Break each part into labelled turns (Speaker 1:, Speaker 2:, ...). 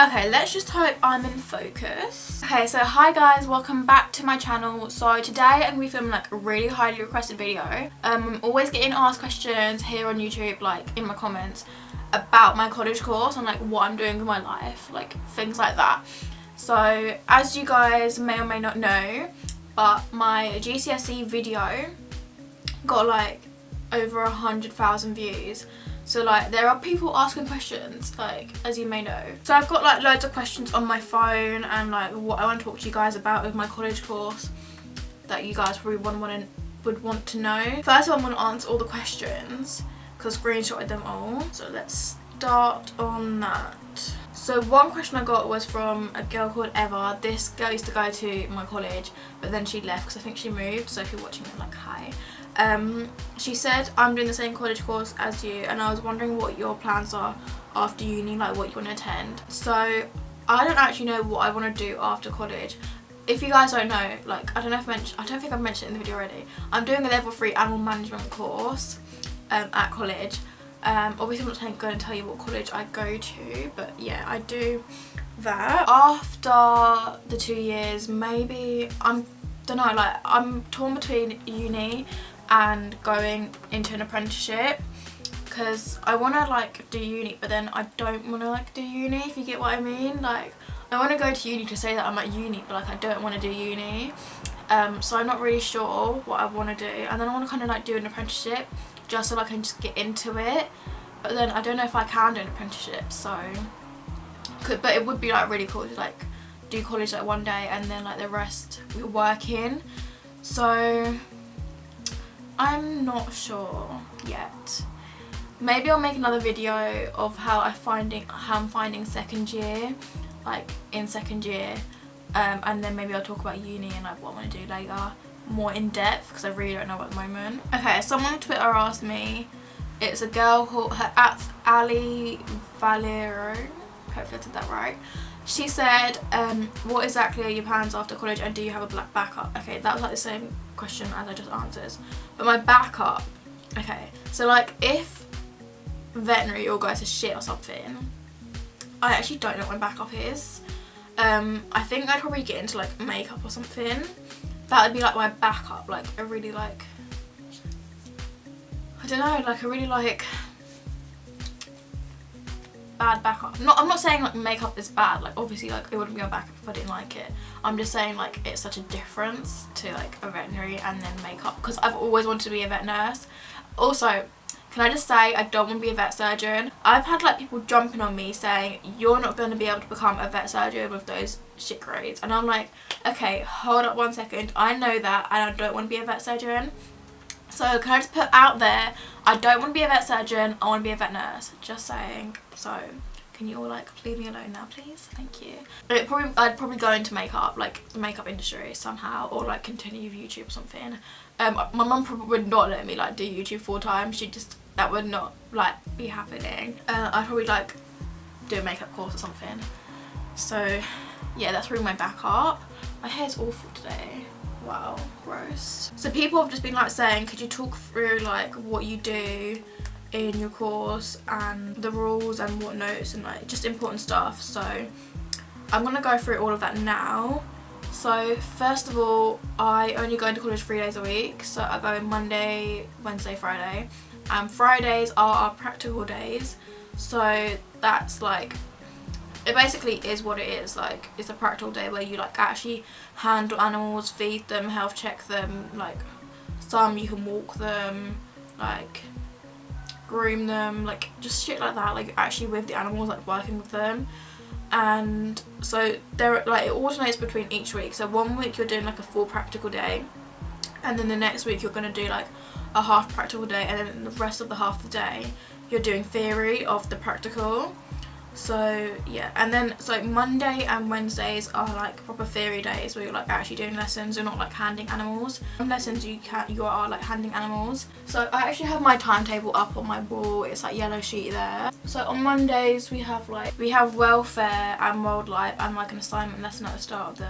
Speaker 1: Okay, let's just hope I'm in focus. Okay, so hi guys, welcome back to my channel. So today I'm going to be filming like a really highly requested video. I'm always getting asked questions here on YouTube, like in my comments, about my college course and like what I'm doing with my life, like things like that. So as you guys may or may not know, but my GCSE video got like over 100,000 views. So like there are people asking questions, like as you may know. So I've got like loads of questions on my phone and like what I want to talk to you guys about with my college course that you guys probably would want to know. First I'm going to answer all the questions because I screenshotted them all. So let's start on that. So one question I got was from a girl called Eva. This girl used to go to my college, but then she left because I think she moved. So if you're watching it, like hi. She said, I'm doing the same college course as you and I was wondering what your plans are after uni, like what you want to attend. So I don't actually know what I want to do after college. If you guys don't know, like I don't think I've mentioned it in the video already. I'm doing a level 3 animal management course at college. Obviously I'm not going to tell you what college I go to, but yeah, I do that. After the 2 years, maybe I'm torn between uni and going into an apprenticeship because I want to like do uni, but then I don't want to like do uni, if you get what I mean. Like I want to go to uni to say that I'm at uni, but like I don't want to do uni. So I'm not really sure what I want to do, and then I want to kind of like do an apprenticeship just so I can just get into it, but then I don't know if I can do an apprenticeship. So but it would be like really cool to like do college like one day and then like the rest we're working. So I'm not sure yet. Maybe I'll make another video of how I'm finding second year, like in second year, and then maybe I'll talk about uni and like what I want to do later more in depth because I really don't know at the moment. Okay, someone on Twitter asked me, it's a girl called, her at Ali Valero, hopefully I did that right. She said, what exactly are your plans after college and do you have a black backup? Okay, that was like the same question as I just answered. But my backup, okay, so like if veterinary all goes to shit or something, I actually don't know what my backup is. I think I'd probably get into like makeup or something. That would be like my backup, like a really like, I don't know, like a really like bad backup. I'm not saying like makeup is bad, like obviously like it wouldn't be my backup if I didn't like it. I'm just saying like it's such a difference to like a veterinary and then makeup because I've always wanted to be a vet nurse. Also, can I just say I don't want to be a vet surgeon. I've had like people jumping on me saying you're not going to be able to become a vet surgeon with those shit grades, and I'm like, okay, hold up 1 second, I know that and I don't want to be a vet surgeon. So can I just put out there, I don't want to be a vet surgeon, I want to be a vet nurse. Just saying. So can you all like leave me alone now please? Thank you. I'd probably go into makeup, like the makeup industry somehow, or like continue with YouTube or something. My mum probably would not let me like do YouTube full time. That would not like be happening. I'd probably like do a makeup course or something. So yeah, that's really my backup. My hair's awful today. Wow, gross. So people have just been like saying, could you talk through like what you do in your course and the rules and what notes and like just important stuff. So I'm gonna go through all of that now. So first of all, I only go into college 3 days a week. So I go in Monday, Wednesday, Friday, and Fridays are our practical days. So that's like, it basically is what it is. Like it's a practical day where you like actually handle animals, feed them, health check them, like some you can walk them, like groom them, like just shit like that, like actually with the animals, like working with them. And so there, like it alternates between each week. So 1 week you're doing like a full practical day, and then the next week you're going to do like a half practical day, and then the rest of the half of the day you're doing theory of the practical. So yeah, and then so Monday and Wednesdays are like proper theory days where you're like actually doing lessons. You're not like handing animals. Some lessons you are like handing animals. So I actually have my timetable up on my wall. It's like yellow sheet there. So on Mondays we have welfare and wildlife and like an assignment lesson at the start of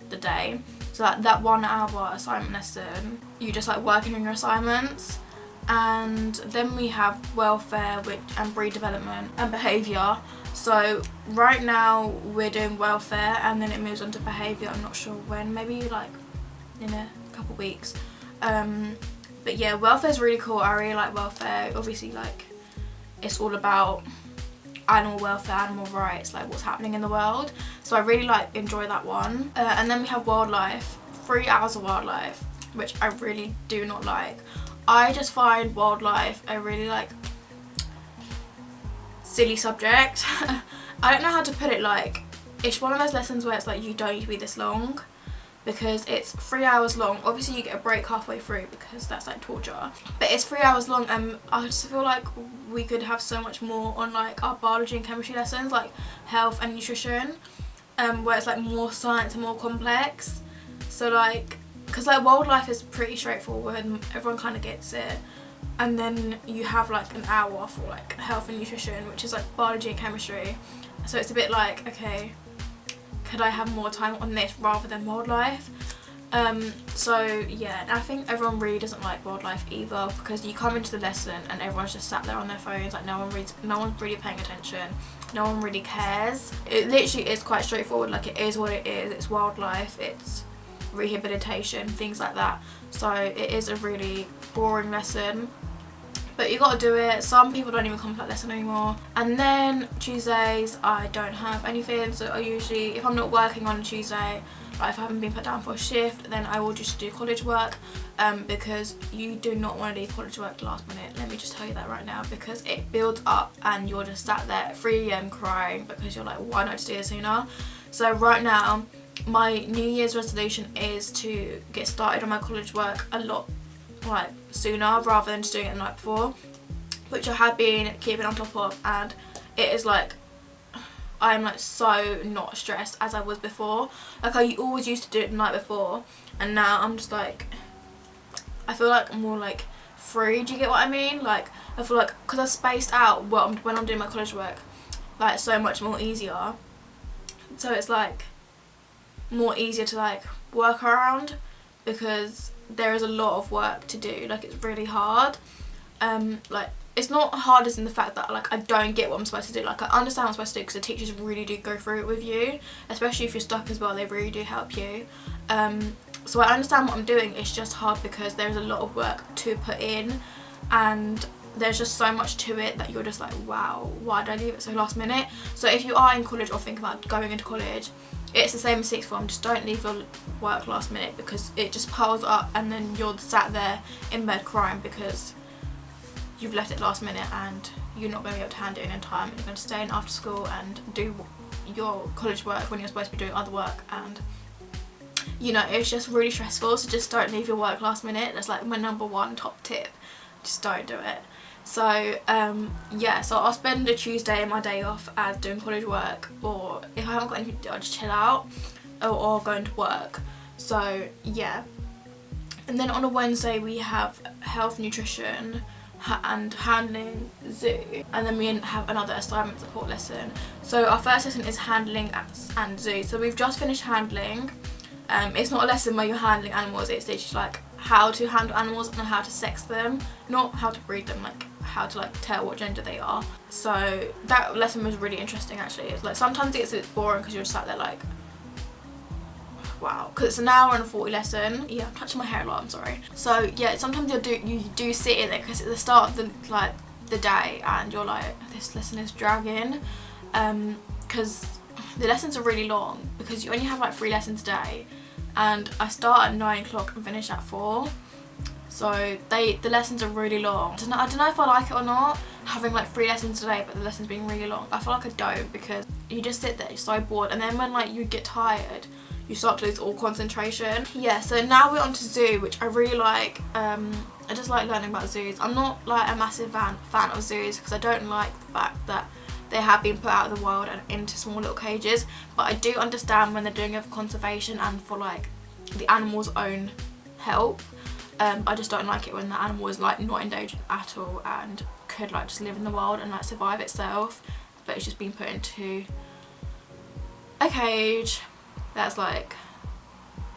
Speaker 1: the day. So that 1 hour assignment lesson, you just like working on your assignments. and then we have welfare and breed development and behaviour. So right now we're doing welfare and then it moves on to behaviour. I'm not sure when, maybe like in a couple weeks. But yeah, welfare is really cool. I really like welfare. Obviously, like, it's all about animal welfare, animal rights, like what's happening in the world. So I really enjoy that one. And then we have wildlife, 3 hours of wildlife, which I really do not like. I just find wildlife a really silly subject. I don't know how to put it. Like, it's one of those lessons where it's like you don't need to be this long, because it's 3 hours long. Obviously you get a break halfway through because that's like torture, but it's 3 hours long, and I just feel like we could have so much more on like our biology and chemistry lessons, like health and nutrition, where it's like more science and more complex. So like, because like wildlife is pretty straightforward and everyone kind of gets it, and then you have like an hour for like health and nutrition, which is like biology and chemistry. So it's a bit like, okay, could I have more time on this rather than wildlife? So yeah, and I think everyone really doesn't like wildlife either, because you come into the lesson and everyone's just sat there on their phones, like no one's really paying attention, no one really cares. It literally is quite straightforward, like it is what it is. It's wildlife, it's rehabilitation, things like that. So it is a really boring lesson, but you got to do it. Some people don't even come to that lesson anymore. And then Tuesdays I don't have anything, so I usually, if I'm not working on a Tuesday, like if I haven't been put down for a shift, then I will just do college work, because you do not want to do college work last minute. Let me just tell you that right now, because it builds up and you're just sat there at 3 AM crying because you're like, why not just do this sooner? So right now my New Year's resolution is to get started on my college work a lot like sooner rather than just doing it the night before, which I have been keeping on top of, and it is like, I'm like so not stressed as I was before. Like I always used to do it the night before, and now I'm just like, I feel like I'm more like free. Do you get what I mean? Like I feel like, because I spaced out when I'm doing my college work, like so much more easier, so it's like more easier to like work around, because there is a lot of work to do. Like it's really hard. Like it's not hard as in the fact that like I don't get what I'm supposed to do. Like I understand what I'm supposed to do, because the teachers really do go through it with you, especially if you're stuck as well. They really do help you. So I understand what I'm doing. It's just hard because there's a lot of work to put in, and there's just so much to it that you're just like, wow, why did I leave it so last minute? So if you are in college or think about going into college, it's the same as sixth form. Just don't leave your work last minute, because it just piles up and then you're sat there in bed crying because you've left it last minute and you're not going to be able to hand it in time. You're going to stay in after school and do your college work when you're supposed to be doing other work, and you know, it's just really stressful. So just don't leave your work last minute. That's like my #1 top tip. Just don't do it. So yeah, so I'll spend a Tuesday and my day off as doing college work, or if I haven't got anything to do, I'll just chill out or going to work. So yeah, and then on a Wednesday we have health, nutrition and handling, zoo, and then we have another assignment support lesson. So our first lesson is handling and zoo. So we've just finished handling. It's not a lesson where you're handling animals, it's literally like how to handle animals and how to sex them, not how to breed them, like how to like tell what gender they are. So that lesson was really interesting actually. It's like sometimes it gets a bit boring because you're just sat there like, wow, because it's an hour and 40 lesson. Yeah, I'm touching my hair a lot, I'm sorry. So yeah, sometimes you do sit in it because at the start of the day and you're like, this lesson is dragging, because the lessons are really long, because you only have like 3 lessons a day, and I start at 9 o'clock and finish at 4. So the lessons are really long. I don't know if I like it or not, having like 3 lessons a day but the lessons being really long. I feel like I don't, because you just sit there, you're so bored, and then when like you get tired, you start to lose all concentration. Yeah, so now we're on to zoo, which I really like. I just like learning about zoos. I'm not like a massive fan of zoos, because I don't like the fact that they have been put out of the wild and into small little cages, but I do understand when they're doing it for conservation and for like the animal's own help. I just don't like it when the animal is like not endangered at all and could like just live in the wild and like survive itself, but it's just been put into a cage that's like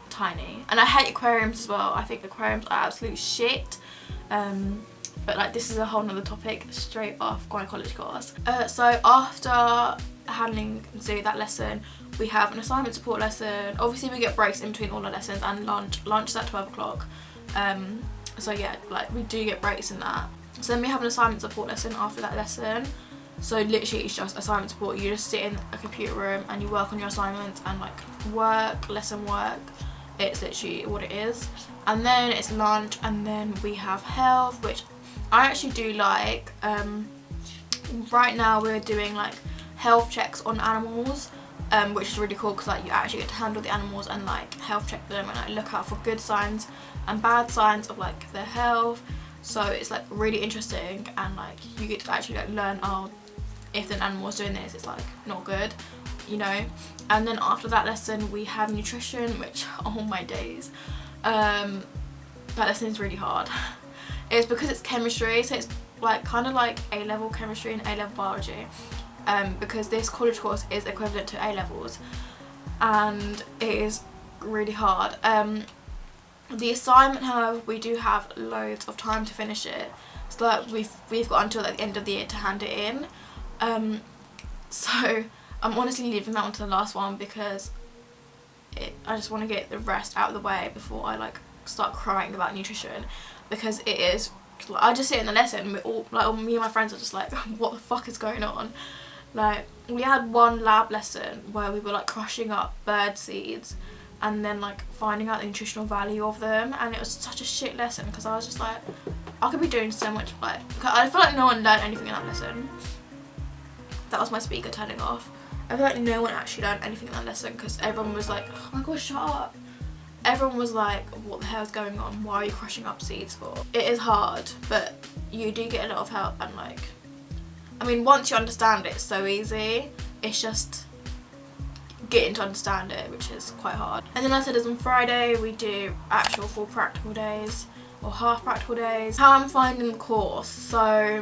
Speaker 1: tiny. And I hate aquariums as well. I think aquariums are absolute shit. but like this is a whole nother topic straight off gynecology course. So after handling zoo, that lesson, we have an assignment support lesson. Obviously we get breaks in between all our lessons, and lunch is at 12 o'clock. So yeah, like we do get breaks in that. So then we have an assignment support lesson after that lesson. So literally it's just assignment support. You just sit in a computer room and you work on your assignments and like lesson work. It's literally what it is. And then it's lunch, and then we have health, which I actually do like. Right now we're doing like health checks on animals, which is really cool because like you actually get to handle the animals and like health check them and like look out for good signs and bad signs of like their health. So it's like really interesting, and like you get to actually like learn, oh, if an animal is doing this, it's like not good, you know. And then after that lesson we have nutrition, which oh my days, that lesson is really hard. It's because it's chemistry, so it's like kind of like A-level chemistry and A-level biology, because this college course is equivalent to A-levels, and it is really hard. The assignment, however, we do have loads of time to finish it, so like we've got until like the end of the year to hand it in. So I'm honestly leaving that one to the last one because I just want to get the rest out of the way before I like start crying about nutrition, because it is, I just sit in the lesson and we all, like me and my friends are just like, what the fuck is going on? Like we had one lab lesson where we were like crushing up bird seeds and then like finding out the nutritional value of them, and it was such a shit lesson because I was just like, I could be doing so much, like I feel like no one learned anything in that lesson. That was my speaker turning off. I feel like no one actually learned anything in that lesson because everyone was like, oh my god, shut up. Everyone was like, what the hell is going on? Why are you crushing up seeds for? It is hard, but you do get a lot of help, and like, I mean, once you understand it, it's so easy. It's just getting to understand it, which is quite hard. And then I said, as on Friday we do actual full practical days or half practical days. How I'm finding the course. So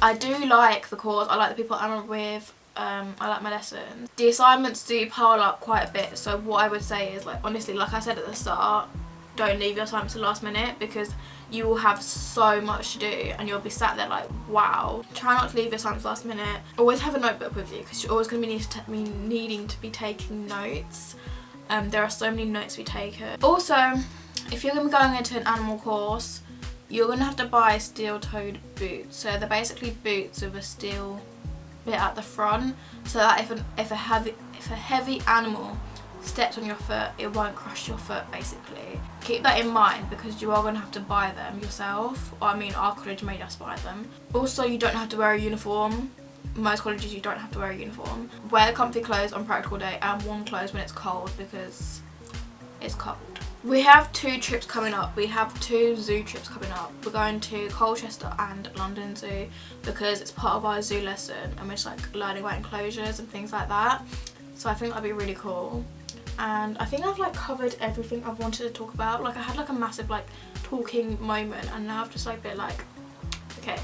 Speaker 1: I do like the course, I like the people I'm with, I like my lessons. The assignments do pile up quite a bit, so what I would say is, like, honestly, like I said at the start, don't leave your assignments to the last minute because you will have so much to do and you'll be sat there like, wow. Try not to leave your assignments last minute. Always have a notebook with you because you're always going to be needing to be taking notes. There are so many notes to be taken. Also, if you're going to be going into an animal course, you're going to have to buy steel-toed boots. So they're basically boots with a steel bit at the front, so that if a heavy animal steps on your foot, it won't crush your foot, basically. Keep that in mind because you are going to have to buy them yourself. I mean, our college made us buy them. Also, you don't have to wear a uniform. Most colleges you don't have to wear a uniform. Wear comfy clothes on practical day and warm clothes when it's cold because it's cold. We have 2 trips coming up. We have 2 zoo trips coming up. We're going to Colchester and London Zoo because it's part of our zoo lesson and we're just like learning about enclosures and things like that. So I think that'd be really cool. And I think I've like covered everything I've wanted to talk about. Like I had like a massive like talking moment, and now I've just like been like, okay.